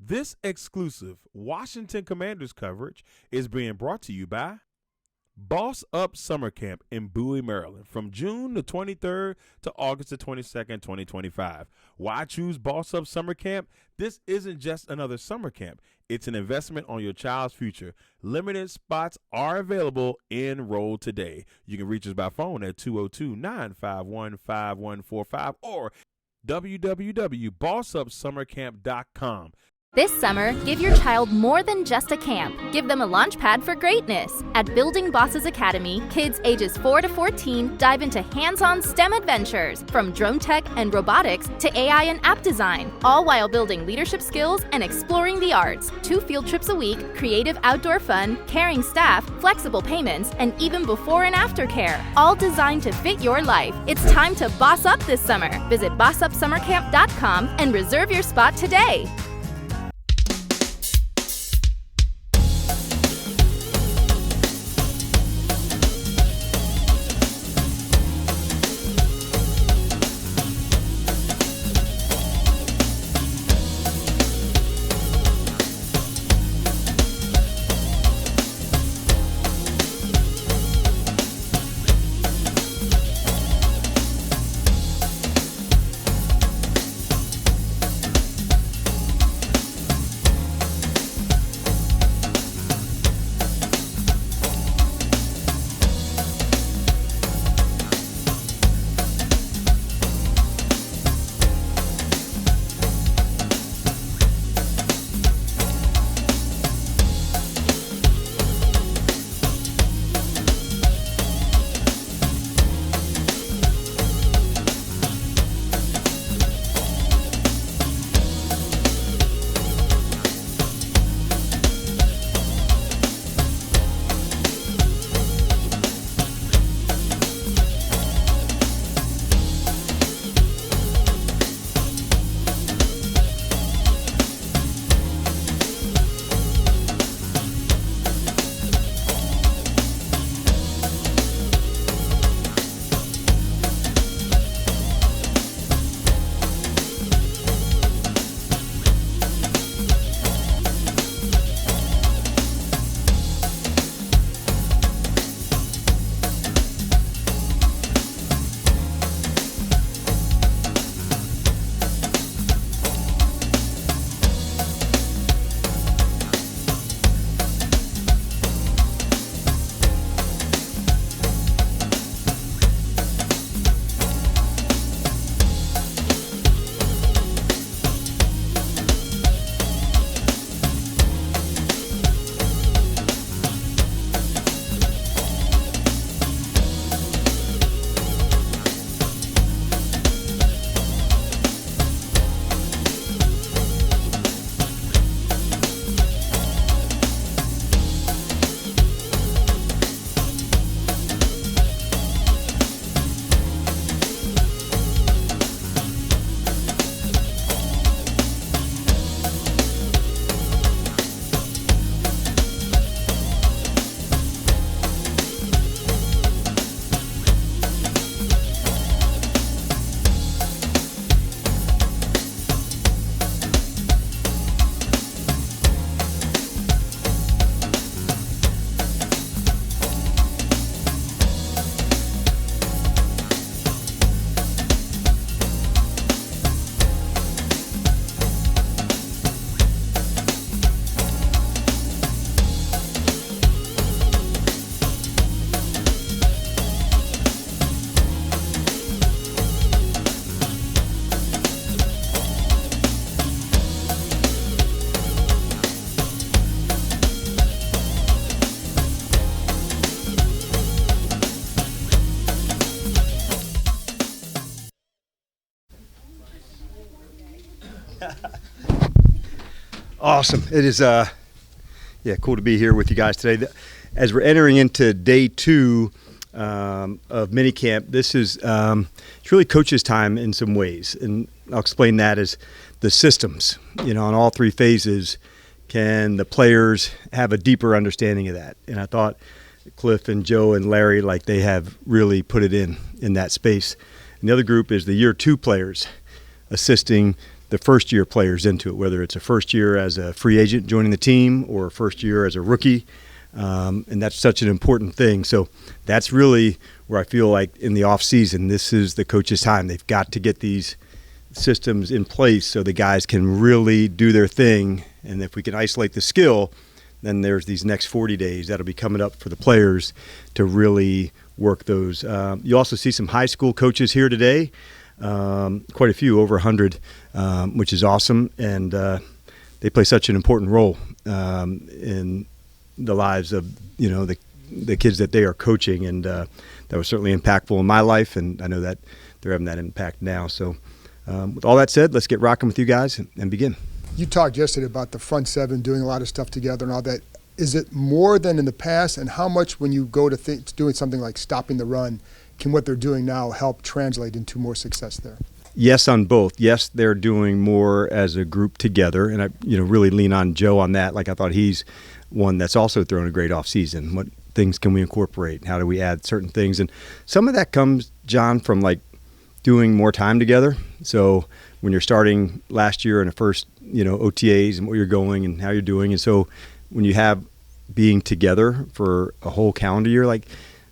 This exclusive Washington Commanders coverage is being brought to you by BossUp Summer Camp in Bowie, Maryland, from June the 23rd to August the 22nd, 2025. Why choose BossUp Summer Camp? This isn't just another summer camp. It's an investment on your child's future. Limited spots are available. Enroll today. You can reach us by phone at 202-951-5145 or www.bossupsummercamp.com. This summer, give your child more than just a camp. Give them a launch pad for greatness. At Building Bosses Academy, kids ages 4 to 14 dive into hands-on STEM adventures, from drone tech and robotics to AI and app design, all while building leadership skills and exploring the arts. 2 field trips a week, creative outdoor fun, caring staff, flexible payments, and even before and after care, all designed to fit your life. It's time to boss up this summer. Visit bossupsummercamp.com and reserve your spot today. Awesome. It is cool to be here with you guys today. As we're entering into day 2 of Minicamp, this is it's really coach's time in some ways, and I'll explain that as the systems. On all 3 phases, can the players have a deeper understanding of that? And I thought Cliff and Joe and Larry, they have really put it in that space. And the other group is the year 2 players, assisting the first year players into it, whether it's a first year as a free agent joining the team or a first year as a rookie. And that's such an important thing. So that's really where I feel like in the off season, this is the coach's time. They've got to get these systems in place so the guys can really do their thing. And if we can isolate the skill, then there's these next 40 days that'll be coming up for the players to really work those. You also see some high school coaches here today, quite a few, over 100, which is awesome. And they play such an important role in the lives of, the kids that they are coaching. And that was certainly impactful in my life. And I know that they're having that impact now. So with all that said, let's get rocking with you guys and begin. You talked yesterday about the front seven doing a lot of stuff together and all that. Is it more than in the past? And how much, when you go to doing something like stopping the run, can what they're doing now help translate into more success there? Yes, on both. Yes, they're doing more as a group together, and I, really lean on Joe on that. Like I thought he's one that's also thrown a great off season. What things can we incorporate? How do we add certain things? And some of that comes, John, from like doing more time together. So when you're starting last year in the first, OTAs and what you're going and how you're doing, and so when you have being together for a whole calendar year, like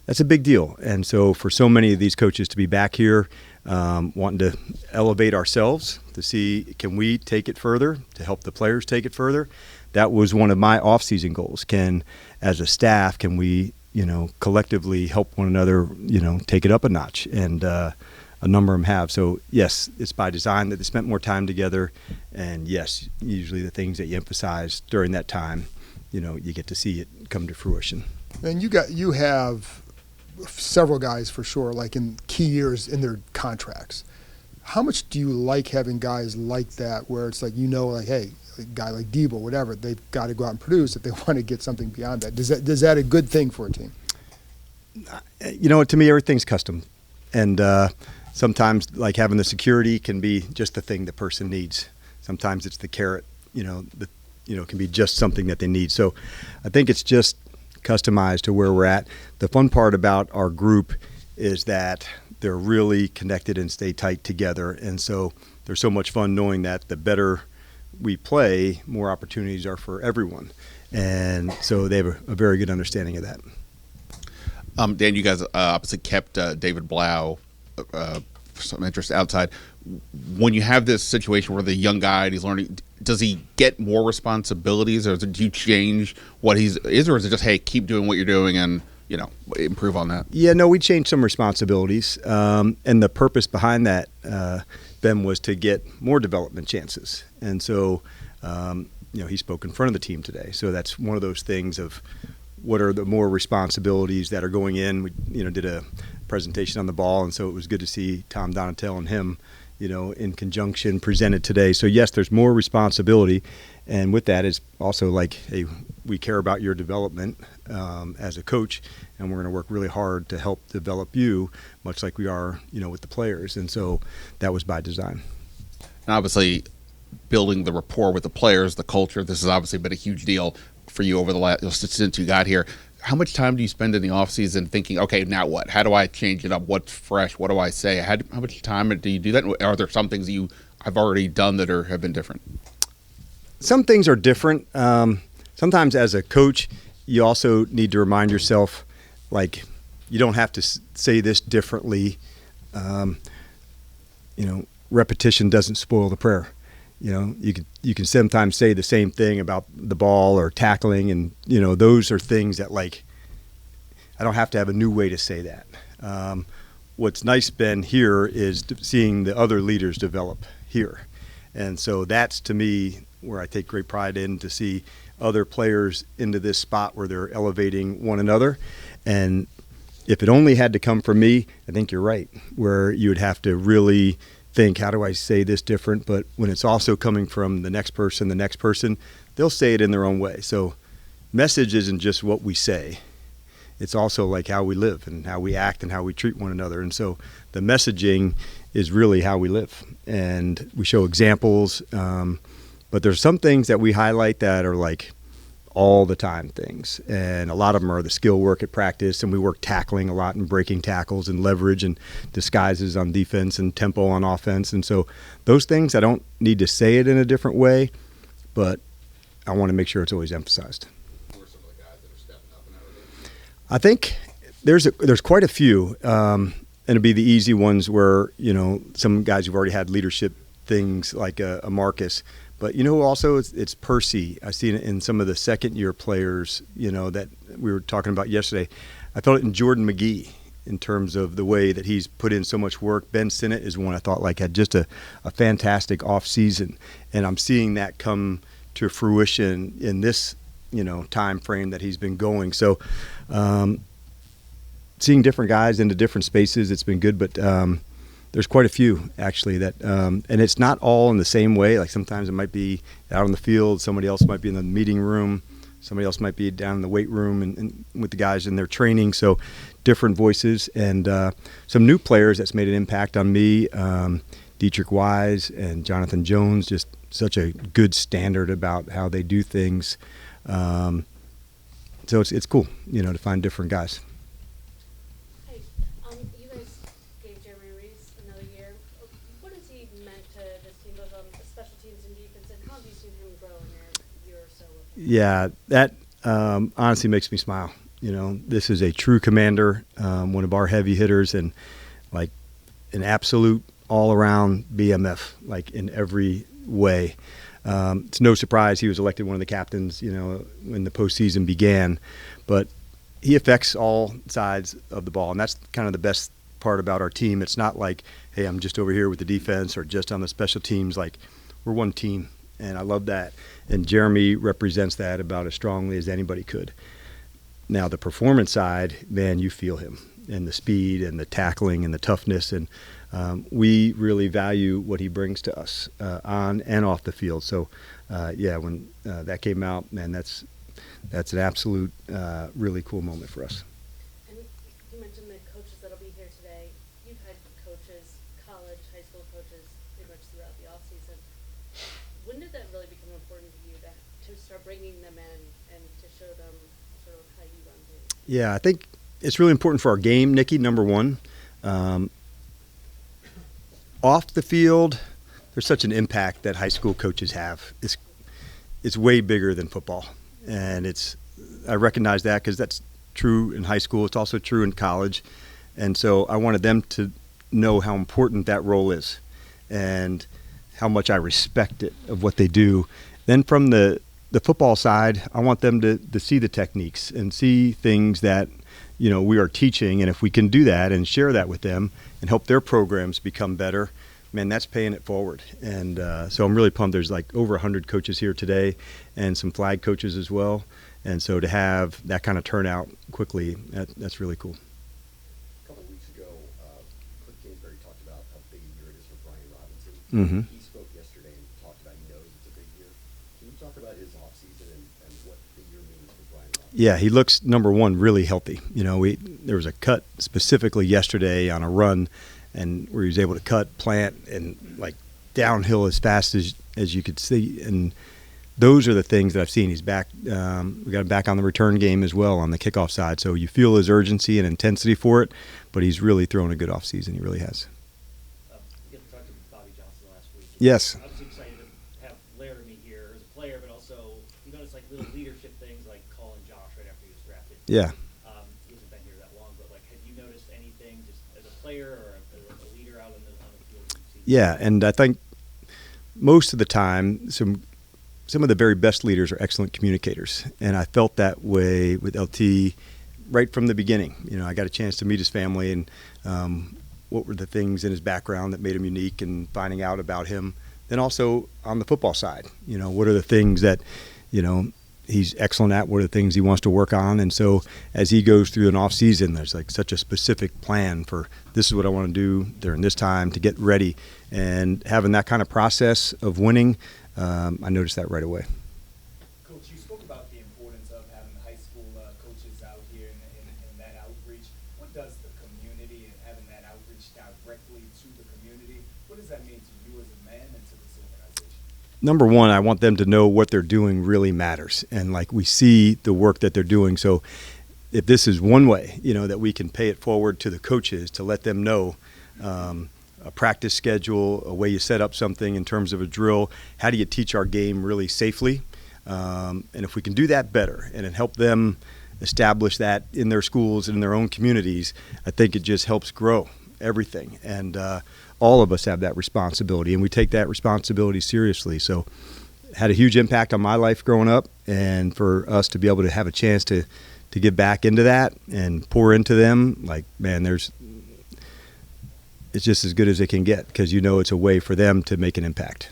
that's a big deal. And so for so many of these coaches to be back here, wanting to elevate ourselves to see, can we take it further, to help the players take it further? That was one of my off-season goals. As a staff, can we, collectively help one another, take it up a notch? And a number of them have. So yes, it's by design that they spent more time together. And yes, usually the things that you emphasize during that time, you get to see it come to fruition. And you have several guys for sure, like in key years in their contracts. How much do you like having guys like that, where it's like, hey, a guy like Debo, whatever, they've got to go out and produce if they want to get something beyond that. Is that a good thing for a team? To me, everything's custom. And sometimes like having the security can be just the thing the person needs. Sometimes it's the carrot, can be just something that they need. So I think it's just customized to where we're at. The fun part about our group is that they're really connected and stay tight together. And so there's so much fun knowing that the better we play, more opportunities are for everyone. And so they have a very good understanding of that. Dan, you guys obviously kept David Blau for some interest outside. When you have this situation where the young guy, he's learning, does he get more responsibilities, or do you change what he's is, or is it just, hey, keep doing what you're doing and improve on that? Yeah, no, we changed some responsibilities, and the purpose behind that, Ben, was to get more development chances. And so, he spoke in front of the team today. So that's one of those things of what are the more responsibilities that are going in. We, did a presentation on the ball, and so it was good to see Tom Donatel and him, in conjunction presented today. So yes, there's more responsibility, and with that is also like, hey, we care about your development as a coach, and we're going to work really hard to help develop you, much like we are, with the players. And so that was by design. And obviously, building the rapport with the players, the culture, this has obviously been a huge deal for you over the last since you got here. How much time do you spend in the offseason thinking, okay, now what? How do I change it up? What's fresh? What do I say? How much time do you do that? Are there some things I've already done that have been different? Some things are different. Sometimes as a coach, you also need to remind yourself, like, you don't have to say this differently. Repetition doesn't spoil the prayer. You can sometimes say the same thing about the ball or tackling, and those are things that, like, I don't have to have a new way to say that. What's nice, Ben, here is seeing the other leaders develop here, and so that's, to me, where I take great pride in, to see other players into this spot where they're elevating one another. And if it only had to come from me, I think you're right, where you would have to really think, how do I say this different? But when it's also coming from the next person, they'll say it in their own way. So message isn't just what we say. It's also like how we live and how we act and how we treat one another. And so the messaging is really how we live. And we show examples. But there's some things that we highlight that are like all the time things, and a lot of them are the skill work at practice, and we work tackling a lot and breaking tackles and leverage and disguises on defense and tempo on offense. And so those things, I don't need to say it in a different way, but I want to make sure it's always emphasized. Who are some of the guys that are stepping up in that regard? I think there's quite a few, and it'd be the easy ones where, some guys who've already had leadership things like a Marcus. But also it's Percy. I see it in some of the second-year players, that we were talking about yesterday. I felt it in Jordan McGee in terms of the way that he's put in so much work. Ben Sinnott is one I thought had just a fantastic off season, and I'm seeing that come to fruition in this time frame that he's been going. So seeing different guys into different spaces, it's been good, but there's quite a few actually that and it's not all in the same way. Like sometimes it might be out on the field, somebody else might be in the meeting room, somebody else might be down in the weight room and with the guys in their training. So different voices, and some new players that's made an impact on me. Dietrich Wise and Jonathan Jones, just such a good standard about how they do things. So it's cool, to find different guys. Hey, you guys gave Jeremy Reese another year. What has he meant to this team, both on special teams and defense, and how have you seen him grow in your year or so? Yeah, that honestly makes me smile. This is a true commander, one of our heavy hitters, and an absolute all-around BMF, in every way. It's no surprise he was elected one of the captains, when the postseason began. But he affects all sides of the ball, and that's kind of the best part about our team. It's not like, hey, I'm just over here with the defense or just on the special teams. We're one team, and I love that. And Jeremy represents that about as strongly as anybody could. Now, the performance side, man, you feel him, and the speed and the tackling and the toughness, and we really value what he brings to us on and off the field. So, when that came out, man, that's an absolute really cool moment for us. And you mentioned the coaches that'll be here today. You've had coaches, college, high school coaches, pretty much throughout the offseason. When did that really become important to you to start bringing them in and to show them sort of how you run things? Yeah, I think it's really important for our game, Nikki, number one. Off the field, there's such an impact that high school coaches have. It's way bigger than football, and I recognize that because that's true in high school. It's also true in college, and so I wanted them to know how important that role is and how much I respect it of what they do. Then from the football side, I want them to see the techniques and see things that we are teaching, and if we can do that and share that with them and help their programs become better, man, that's paying it forward. And so I'm really pumped. There's over 100 coaches here today and some flag coaches as well. And so to have that kind of turnout quickly, that's really cool. A couple of weeks ago, Cliff Kingsbury talked about how big a year it is for Brian Robinson. Mm-hmm. He spoke yesterday and talked about he knows it's a big year. Can you talk about his offseason and what the year means for Brian Robinson? Yeah, he looks, number one, really healthy. There was a cut specifically yesterday on a run, and where he was able to cut, plant, and downhill as fast as you could see. And those are the things that I've seen. He's back. We got him back on the return game as well on the kickoff side. So you feel his urgency and intensity for it, but he's really thrown a good offseason. He really has. We got to talk to Bobby Johnson last week. Yes. I was excited to have Laramie here as a player, but also you notice little leadership things like calling Josh right after he was drafted. Yeah. He hasn't been here that long, but have you noticed anything just as a player or as a leader out on the field? Yeah, and I think most of the time some of the very best leaders are excellent communicators, and I felt that way with LT right from the beginning. I got a chance to meet his family and what were the things in his background that made him unique, and finding out about him. Then also on the football side, what are the things that he's excellent at, what are the things he wants to work on. And so as he goes through an off season, there's such a specific plan for this is what I want to do during this time to get ready, and having that kind of process of winning. I noticed that right away. Coach, you spoke about the importance of having high school coaches out here and that outreach. What does the community and having that outreach directly to the community, what does that mean to you as a man and to this organization? number one, I want them to know what they're doing really matters. And like we see the work that they're doing. So if this is one way, that we can pay it forward to the coaches to let them know a practice schedule, a way you set up something in terms of a drill, how do you teach our game really safely? And if we can do that better and it help them establish that in their schools and in their own communities, I think it just helps grow everything. And all of us have that responsibility, and we take that responsibility seriously. So it had a huge impact on my life growing up, and for us to be able to have a chance to give back into that and pour into them, like, man, it's just as good as it can get, because it's a way for them to make an impact.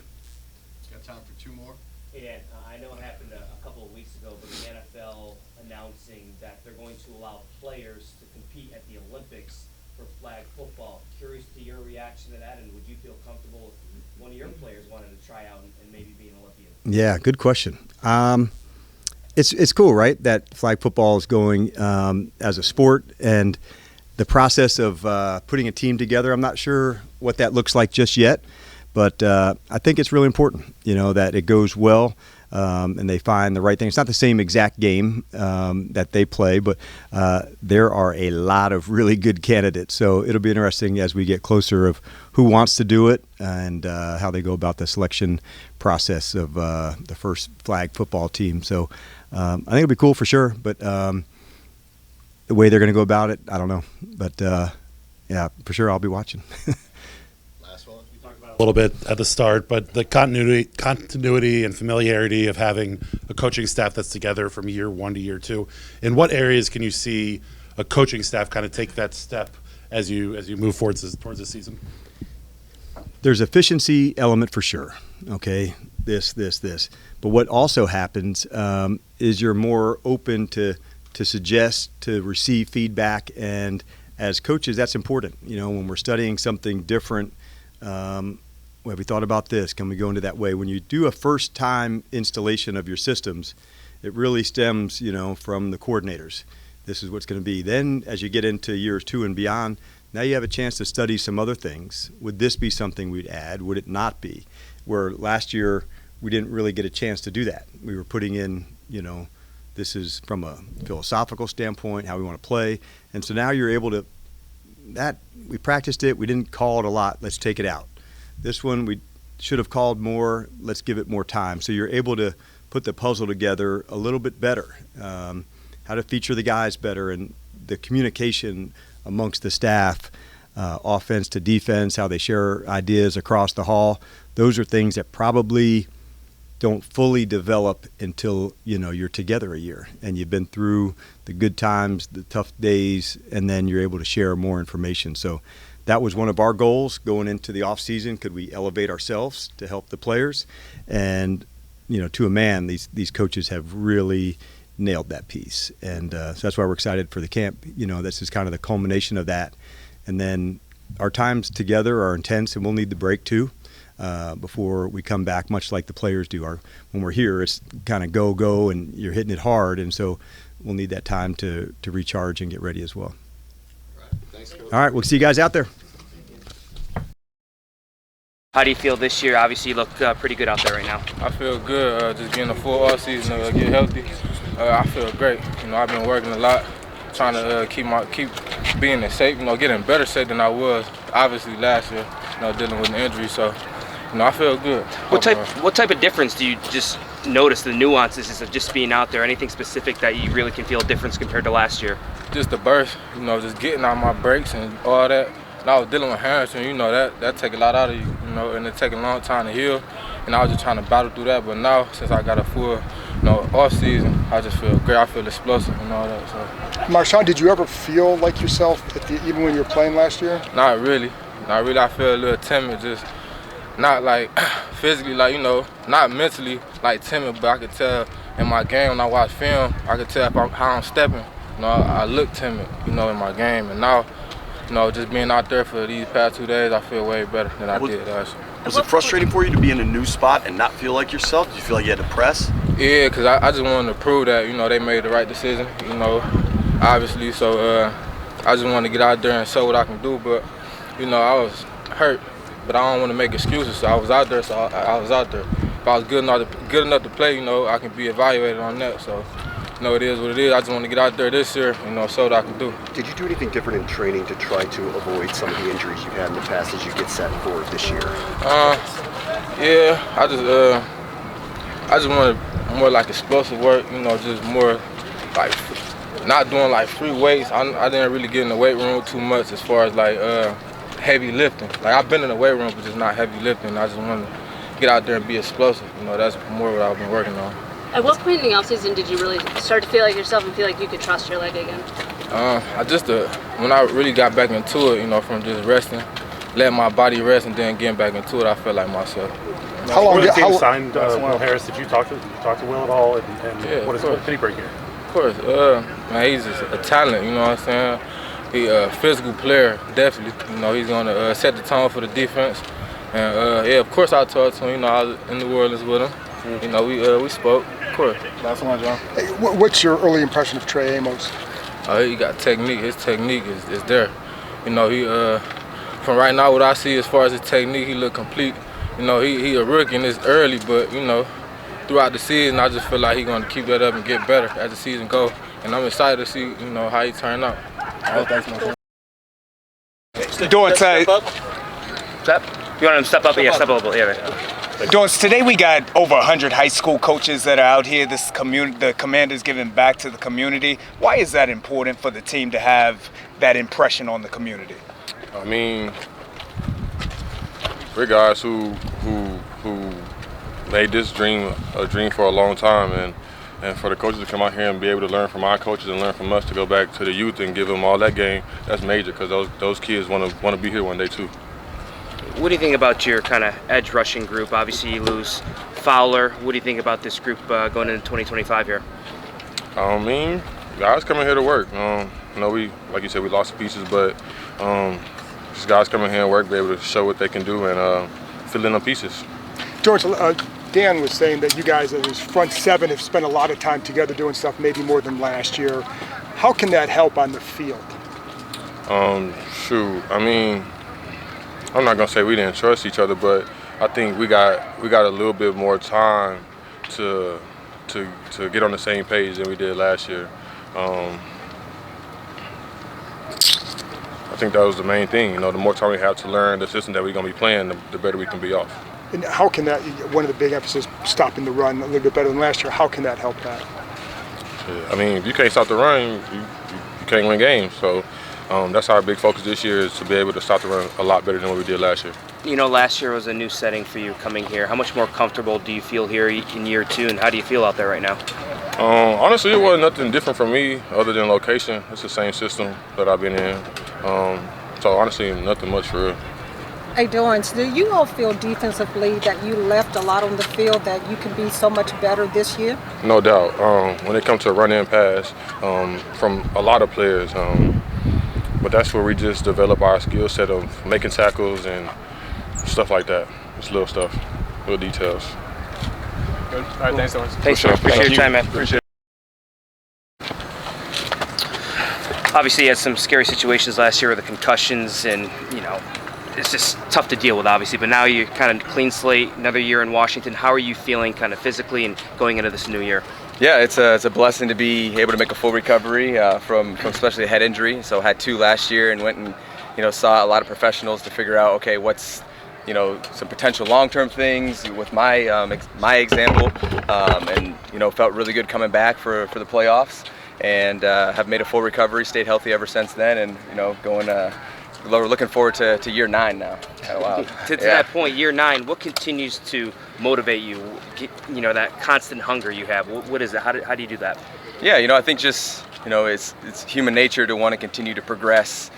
Got time for 2 more? Yeah, I know it happened a couple of weeks ago, but the NFL announcing that they're going to allow players to compete at the Olympics for flag football. Curious to your reaction to that, and would you feel comfortable if one of your players wanted to try out and maybe be an Olympian? Yeah, good question. It's cool, right, that flag football is going as a sport, and the process of putting a team together, I'm not sure what that looks like just yet, but I think it's really important, that it goes well and they find the right thing. It's not the same exact game that they play, but there are a lot of really good candidates. So it'll be interesting as we get closer of who wants to do it and how they go about the selection process of the first flag football team. So I think it'll be cool for sure, but the way they're going to go about it, I don't know. But, yeah, for sure I'll be watching. Last one. We talked about it a little bit at the start, but the continuity and familiarity of having a coaching staff that's together from year 1 to year 2. In what areas can you see a coaching staff kind of take that step as you move towards the season? There's efficiency element for sure, okay, this. But what also happens is you're more open to suggest, to receive feedback, and as coaches, that's important. When we're studying something different, have we thought about this? Can we go into that way? When you do a first-time installation of your systems, it really stems, from the coordinators. This is what's going to be. Then as you get into years 2 and beyond, now you have a chance to study some other things. Would this be something we'd add? Would it not be? Where last year we didn't really get a chance to do that. We were putting in, this is from a philosophical standpoint, how we want to play. And so now you're able to, we practiced it, we didn't call it a lot, let's take it out. This one we should have called more, let's give it more time. So you're able to put the puzzle together a little bit better, how to feature the guys better, and the communication amongst the staff, offense to defense, how they share ideas across the hall. Those are things that probably don't fully develop until you're together a year and you've been through the good times, the tough days, and then you're able to share more information. So that was one of our goals going into the off season. Could we elevate ourselves to help the players? And to a man, these coaches have really nailed that piece, and so that's why we're excited for the camp. This is kind of the culmination of that, and then our times together are intense, and we'll need the break too. Before we come back, much like the players do. When we're here, it's kind of go, and you're hitting it hard, and so we'll need that time to recharge and get ready as well. All right. Thanks, Coach. All right, we'll see you guys out there. How do you feel this year? Obviously, you look pretty good out there right now. I feel good. Just getting a full off season to get healthy. I feel great. I've been working a lot, trying to keep being in shape. Getting better shape than I was obviously last year. Dealing with an injury, so I feel good. What type of difference do you just notice, the nuances of just being out there? Anything specific that you really can feel a difference compared to last year? Just the burst. Just getting out my breaks and all that. And I was dealing with hamstring. That take a lot out of you. And it take a long time to heal. And I was just trying to battle through that. But now, since I got a full, off season, I just feel great. I feel explosive and all that. So. Marshawn, did you ever feel like yourself even when you were playing last year? Not really. I feel a little timid, just not like physically, not mentally timid, but I could tell in my game when I watch film, I could tell how I'm stepping. I look timid, in my game, and now, just being out there for these past 2 days, I feel way better than I did last year. Was it frustrating for you to be in a new spot and not feel like yourself? Did you feel like you had to press? Yeah, because I just wanted to prove that, they made the right decision, obviously. So I just wanted to get out there and show what I can do, but, I was hurt. But I don't want to make excuses, so I was out there, if I was good enough to play, I can be evaluated on that. So, it is what it is. I just want to get out there this year, show what I can do. Did you do anything different in training to try to avoid some of the injuries you've had in the past as you get set for this year? Yeah, I just wanted more like explosive work, just more like not doing like free weights. I didn't really get in the weight room too much as far as like heavy lifting. Like I've been in the weight room, but just not heavy lifting. I just wanted to get out there and be explosive. That's more what I've been working on. At what point in the offseason did you really start to feel like yourself and feel like you could trust your leg again? When I really got back into it, from just resting, letting my body rest and then getting back into it, I felt like myself. How long did the team signed Will Harris? Did you talk to Will at all? And yeah, what did he bring here? Of course. Man, he's just a talent, you know what I'm saying? He's a physical player, definitely. He's going to set the tone for the defense. And, of course I talked to him. I was in New Orleans with him. We spoke, of course. Last one, John. Hey, what's your early impression of Trey Amos? He got technique. His technique is there. From right now, what I see as far as his technique, he look complete. He a rookie and it's early, but, throughout the season, I just feel like he's going to keep that up and get better as the season goes. And I'm excited to see, how he turn out. All right, thanks, man. Doing today. You want him to step up? Yeah, step up a little. Yeah. Doing today, we got over 100 high school coaches that are out here. The Commanders giving back to the community. Why is that important for the team to have that impression on the community? I mean, we're guys who made this dream a dream for a long time, and for the coaches to come out here and be able to learn from our coaches and learn from us to go back to the youth and give them all that game, that's major because those kids want to be here one day too. What do you think about your kind of edge rushing group? Obviously, you lose Fowler. What do you think about this group going into 2025 here? I mean, guys coming here to work. We, like you said, we lost pieces, but just guys coming here and work, be able to show what they can do and fill in the pieces. George, Dan was saying that you guys, as his front seven, have spent a lot of time together doing stuff, maybe more than last year. How can that help on the field? I mean, I'm not gonna say we didn't trust each other, but I think we got a little bit more time to get on the same page than we did last year. I think that was the main thing. The more time we have to learn the system that we're gonna be playing, the better we can be off. And how can that, one of the big emphasis, stopping the run a little bit better than last year, how can that help that? I mean, if you can't stop the run, you can't win games. So that's our big focus this year is to be able to stop the run a lot better than what we did last year. Last year was a new setting for you coming here. How much more comfortable do you feel here in year two, and how do you feel out there right now? Honestly, it wasn't nothing different for me other than location. It's the same system that I've been in. So honestly, nothing much for real. Hey, Dorrance, do you all feel defensively that you left a lot on the field that you can be so much better this year? No doubt. When it comes to run and pass from a lot of players, but that's where we just develop our skill set of making tackles and stuff like that. Just little stuff, little details. Good. All right, thanks, Dorrance. Thanks, sir. Appreciate your time, man. Appreciate it. Obviously, you had some scary situations last year with the concussions, and it's just tough to deal with, obviously. But now you're kind of clean slate, another year in Washington. How are you feeling, kind of physically, and going into this new year? Yeah, it's a blessing to be able to make a full recovery from especially a head injury. So I had 2 last year and went and saw a lot of professionals to figure out okay some potential long-term things with my example, and felt really good coming back for the playoffs, and have made a full recovery, stayed healthy ever since then, and we're looking forward to year 9 now. Kind of wild. To that point, year 9, what continues to motivate you? That constant hunger you have. What is it? How do you do that? Yeah, I think just it's human nature to want to continue to progress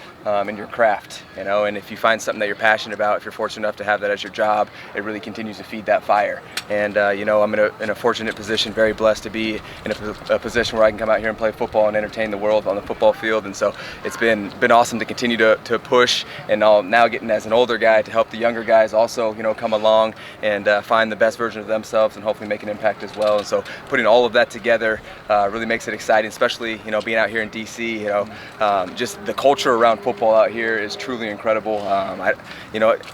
in your craft, and if you find something that you're passionate about, if you're fortunate enough to have that as your job, it really continues to feed that fire. And I'm in a fortunate position, very blessed to be in a position where I can come out here and play football and entertain the world on the football field. And so it's been awesome to continue to push, and now getting as an older guy to help the younger guys also come along and find the best version of themselves and hopefully make an impact as well. And so putting all of that together really makes it exciting, especially being out here in DC. Just the culture around football football out here is truly incredible.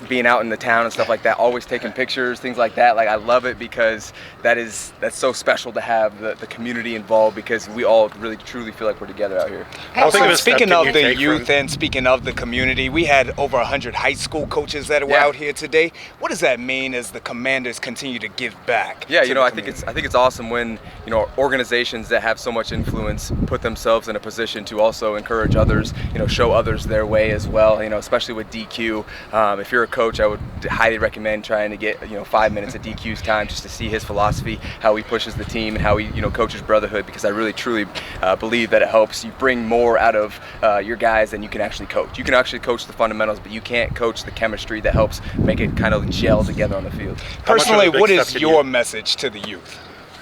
Being out in the town and stuff like that, always taking pictures, things like that. Like, I love it because that's so special to have the community involved, because we all really truly feel like we're together out here. Speaking of the youth and speaking of the community, we had over 100 high school coaches that were out here today. What does that mean as the Commanders continue to give back? Yeah, I think it's awesome when organizations that have so much influence put themselves in a position to also encourage others, show others their way as well. Especially with DQ. If you're a coach, I would highly recommend trying to get 5 minutes of DQ's time just to see his philosophy, how he pushes the team, and how he coaches brotherhood. Because I really truly believe that it helps you bring more out of your guys than you can actually coach. You can actually coach the fundamentals, but you can't coach the chemistry that helps make it kind of gel together on the field. Personally, what is your message to the youth?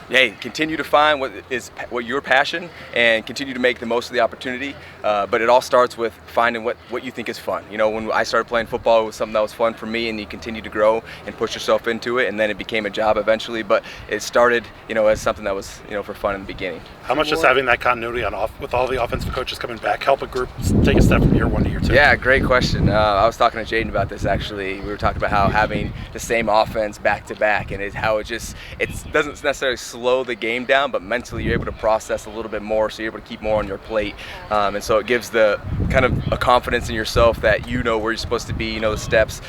Hey, continue to find what your passion and continue to make the most of the opportunity. But it all starts with finding what you think is fun. When I started playing football, it was something that was fun for me, and you continue to grow and push yourself into it, and then it became a job eventually. But it started, as something that was, for fun in the beginning. How much does having that continuity with all the offensive coaches coming back help a group take a step from year one to year two? Yeah, great question. I was talking to Jaden about this actually. We were talking about how having the same offense back to back, and how it doesn't necessarily slow the game down, but mentally you're able to process a little bit more, so you're able to keep more on your plate, and so it gives the kind of a confidence in yourself that where you're supposed to be, the steps.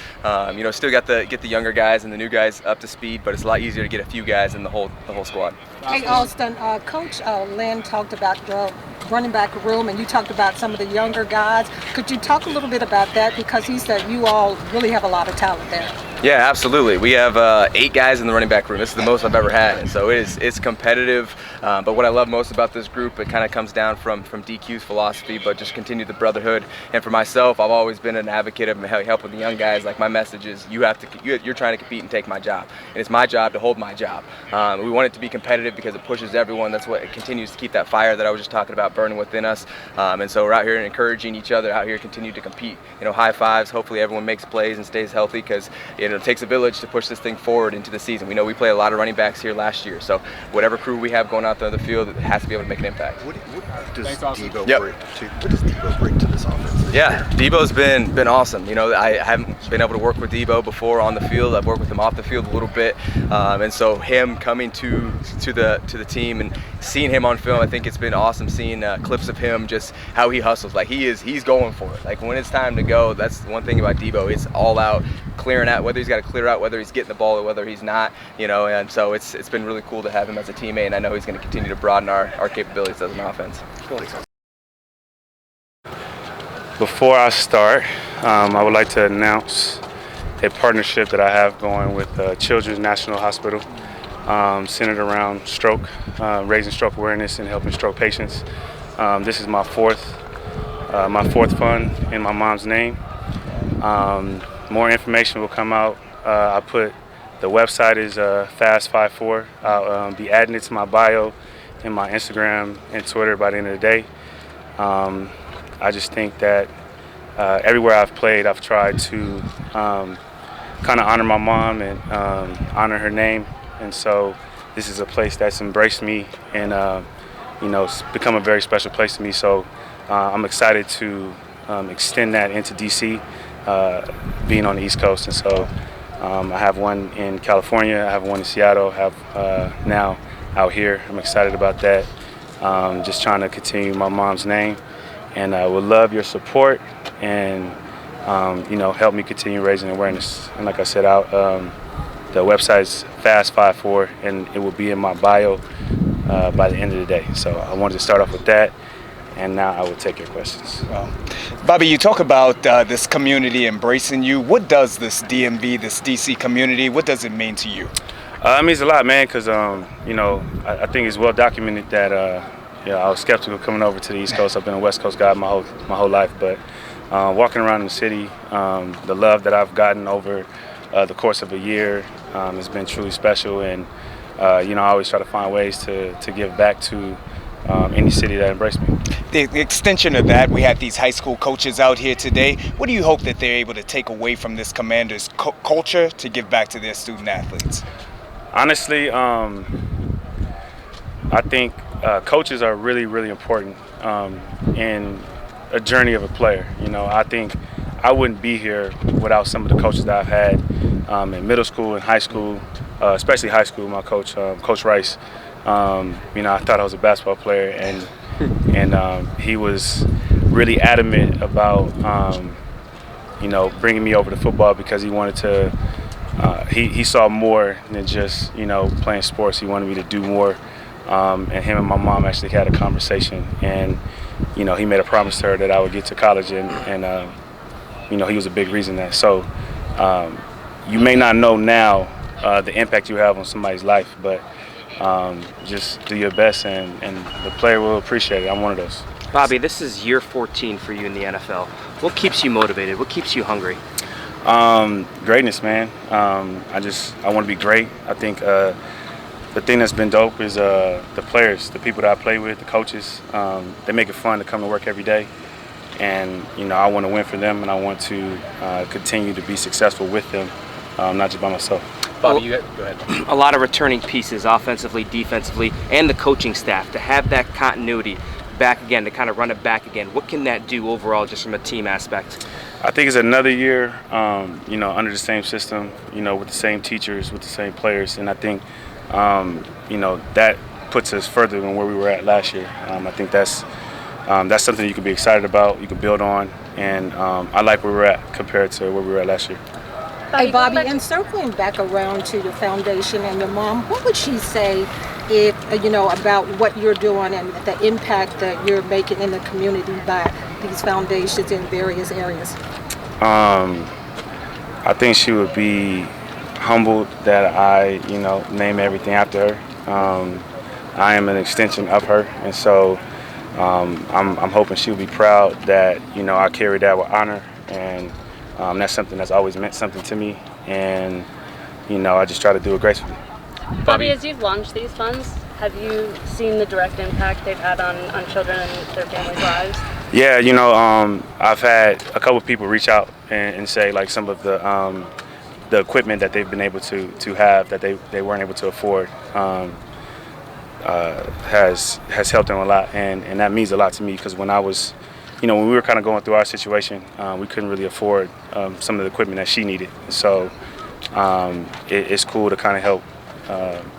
Still got get the younger guys and the new guys up to speed, but it's a lot easier to get a few guys in the whole squad. Hey, Austin, Coach Lynn talked about the running back room, and you talked about some of the younger guys. Could you talk a little bit about that, because he said you all really have a lot of talent there? Yeah, absolutely. We have 8 guys in the running back room. This is the most I've ever had, and so it's competitive. But what I love most about this group, it kind of comes down from DQ's philosophy, but just continue the brotherhood. And for myself, I've always been an advocate of helping the young guys. Like, my message is, you're trying to compete and take my job, and it's my job to hold my job. We want it to be competitive because it pushes everyone. That's what it continues to keep that fire that I was just talking about burning within us. And so we're out here encouraging each other out here, continue to compete. High fives. Hopefully everyone makes plays and stays healthy, because it takes a village to push this thing forward into the season. We know we play a lot of running backs here last year, so whatever crew we have going out there on the field, it has to be able to make an impact. What does Debo bring to this offense? Yeah, Debo's been awesome. I haven't been able to work with Debo before on the field. I've worked with him off the field a little bit, and so him coming to the team and seeing him on film, I think it's been awesome seeing clips of him, just how he hustles. Like, he's going for it. Like, when it's time to go, that's one thing about Debo. It's all out, clearing out, whether he's got to clear out, whether he's getting the ball or whether he's not, and so it's been really cool to have him as a teammate, and I know he's going to continue to broaden our capabilities as an offense. Before I start, I would like to announce a partnership that I have going with Children's National Hospital, centered around stroke, raising stroke awareness and helping stroke patients. This is my fourth fund in my mom's name. More information will come out. I put the website is Fast54. I'll be adding it to my bio in my Instagram and Twitter by the end of the day. I just think that everywhere I've played, I've tried to kind of honor my mom and honor her name, and so this is a place that's embraced me and it's become a very special place to me. So I'm excited to extend that into DC, being on the East Coast, and so I have one in California, I have one in Seattle, I have now out here. I'm excited about that. Just trying to continue my mom's name, and I would love your support and help me continue raising awareness. And like I said, the website's Fast54, and it will be in my bio by the end of the day. So I wanted to start off with that, and now I will take your questions. Bobby, you talk about this community embracing you. What does this DMV, this DC community, what does it mean to you? It means a lot, man, because I think it's well documented that I was skeptical coming over to the East Coast. I've been a West Coast guy my whole life, but walking around the city, the love that I've gotten over the course of a year has been truly special, and I always try to find ways to give back to any city that embraced me. The extension of that, we have these high school coaches out here today. What do you hope that they're able to take away from this Commanders culture to give back to their student athletes? Honestly, I think coaches are really, really important in a journey of a player. You know, I think I wouldn't be here without some of the coaches that I've had in middle school and high school, especially high school. My coach, Coach Rice. You know, I thought I was a basketball player, and he was really adamant about you know, bringing me over to football because he wanted to. He saw more than just, you know, playing sports. He wanted me to do more. And him and my mom actually had a conversation, and you know, he made a promise to her that I would get to college, and you know, he was a big reason that. So you may not know now the impact you have on somebody's life, but just do your best, and the player will appreciate it. I'm one of those. Bobby, this is year 14 for you in the NFL. What keeps you motivated? What keeps you hungry? Greatness, man. I want to be great. I think the thing that's been dope is the players, the people that I play with, the coaches. They make it fun to come to work every day, and you know, I want to win for them, and I want to continue to be successful with them, not just by myself. Bobby, go ahead. A lot of returning pieces, offensively, defensively, and the coaching staff to have that continuity back again, to kind of run it back again. What can that do overall, just from a team aspect? I think it's another year, you know, under the same system, you know, with the same teachers, with the same players, and I think, you know, that puts us further than where we were at last year. I think that's something you can be excited about, you can build on, and I like where we're at compared to where we were at last year. Hey, Bobby, and circling back around to your foundation and your mom, what would she say if, you know, about what you're doing and the impact that you're making in the community by these foundations in various areas? I think she would be humbled that I, you know, name everything after her. I am an extension of her, and so I'm hoping she'll be proud that, you know, I carry that with honor, and that's something that's always meant something to me, and you know, I just try to do it gracefully. Bobby, as you've launched these funds, have you seen the direct impact they've had on children and their families' lives? Yeah, you know, I've had a couple of people reach out and say like some of the equipment that they've been able to have that they weren't able to afford has helped them a lot, and that means a lot to me, because when I was, you know, when we were kind of going through our situation, we couldn't really afford some of the equipment that she needed. So it's cool to kind of help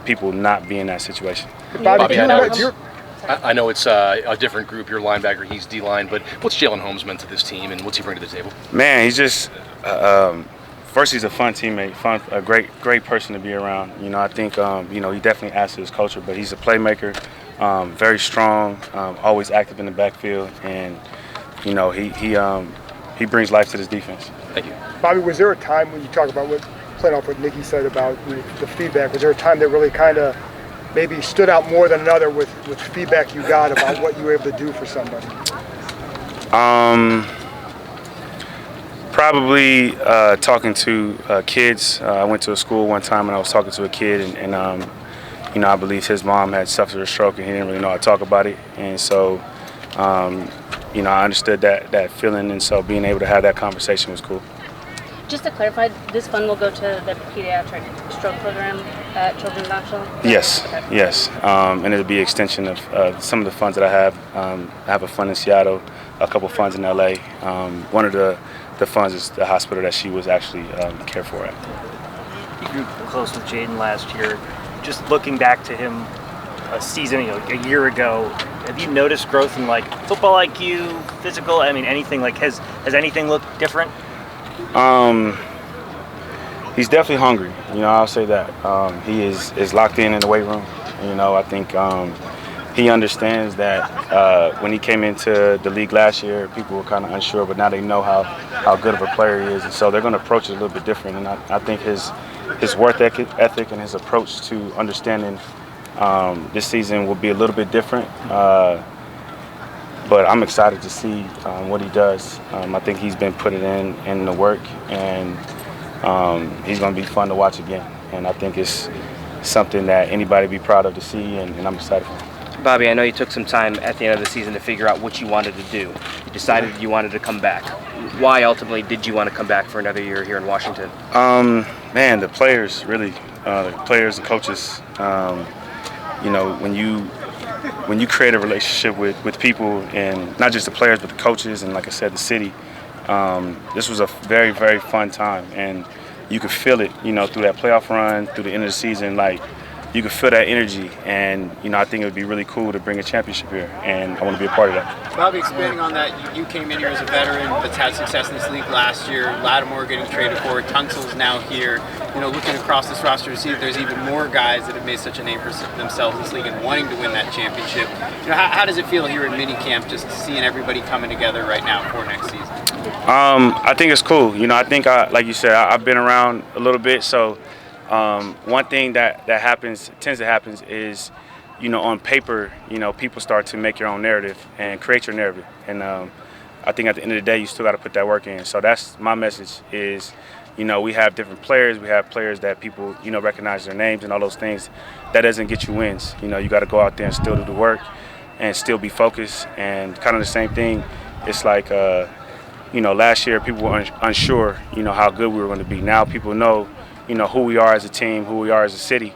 people not be in that situation. Bobby, I know it's a different group. You're linebacker, he's D-line, but what's Jalen Holmes meant to this team, and what's he bring to the table? Man, he's just first, he's a fun teammate, a great person to be around. You know, I think you know, he definitely adds to his culture, but he's a playmaker, very strong, always active in the backfield, and you know, he brings life to this defense. Thank you. Bobby, was there a time when you talk about what, playing off what Nikki said about the feedback, was there a time that really kind of maybe stood out more than another with feedback you got about what you were able to do for somebody? Probably talking to kids. I went to a school one time and I was talking to a kid, and you know, I believe his mom had suffered a stroke and he didn't really know how to talk about it, and so you know, I understood that feeling, and so being able to have that conversation was cool. Just to clarify, this fund will go to the pediatric stroke program at Children's National? Yes, okay. Yes, and it'll be an extension of some of the funds that I have. I have a fund in Seattle, a couple funds in LA. One of the funds is the hospital that she was actually cared for at. You grew close with Jaden last year. Just looking back to him a season, you know, a year ago, have you noticed growth in like football IQ, physical? I mean, anything like has anything looked different? He's definitely hungry. You know, I'll say that. He is locked in the weight room. You know, I think he understands that when he came into the league last year, people were kind of unsure, but now they know how good of a player he is, and so they're going to approach it a little bit different. And I think his work ethic and his approach to understanding this season will be a little bit different. But I'm excited to see what he does. I think he's been putting in the work, and he's going to be fun to watch again. And I think it's something that anybody be proud of to see, and I'm excited for him. Bobby, I know you took some time at the end of the season to figure out what you wanted to do. You decided you wanted to come back. Why ultimately did you want to come back for another year here in Washington? Man, the players, really, the players and coaches. You know, when when you create a relationship with people, and not just the players but the coaches and, like I said, the city, this was a very, very fun time, and you could feel it, through that playoff run, through the end of the season. Like, you could feel that energy, and I think it would be really cool to bring a championship here, and I want to be a part of that. Bobby, expanding on that, you came in here as a veteran that's had success in this league last year. Lattimore getting traded for, Tunsil's now here. Looking across this roster to see if there's even more guys that have made such a name for themselves in this league and wanting to win that championship. How does it feel here in minicamp, just seeing everybody coming together right now for next season? I think it's cool. I think, like you said, I've been around a little bit, so. One thing that tends to happen is, on paper, people start to make your own narrative and create your narrative. And I think at the end of the day, you still got to put that work in. So that's my message is, we have different players. We have players that people, recognize their names and all those things. That doesn't get you wins. You got to go out there and still do the work and still be focused. And kind of the same thing. It's like, last year people were unsure, how good we were going to be. Now people know, who we are as a team, who we are as a city.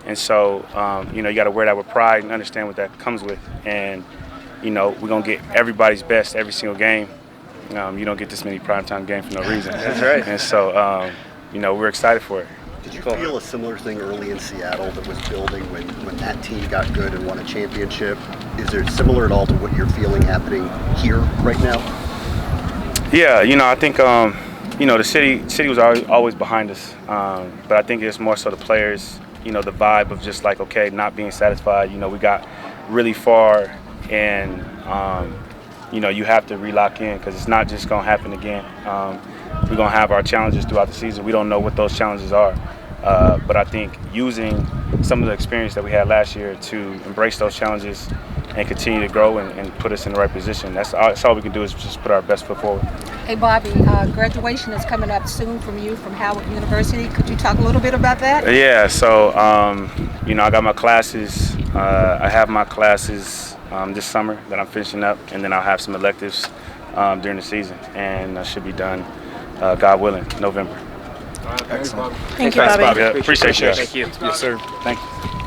And so, you got to wear that with pride and understand what that comes with. And, we're going to get everybody's best every single game. You don't get this many primetime games for no reason. That's right. And so, we're excited for it. Did you feel a similar thing early in Seattle that was building when that team got good and won a championship? Is there similar at all to what you're feeling happening here right now? Yeah, I think the city was always behind us, but I think it's more so the players, the vibe of just like, okay, not being satisfied. We got really far, and you have to re-lock in because it's not just going to happen again. We're going to have our challenges throughout the season. We don't know what those challenges are, but I think using some of the experience that we had last year to embrace those challenges and continue to grow and put us in the right position. That's all we can do is just put our best foot forward. Hey Bobby, graduation is coming up soon from Howard University. Could you talk a little bit about that? Yeah, so I got my classes. I have my classes this summer that I'm finishing up, and then I'll have some electives during the season, and I should be done, God willing, November. Excellent. Thank you, Bobby. Yeah, appreciate you. Thank you. Yes, sir. Thank you.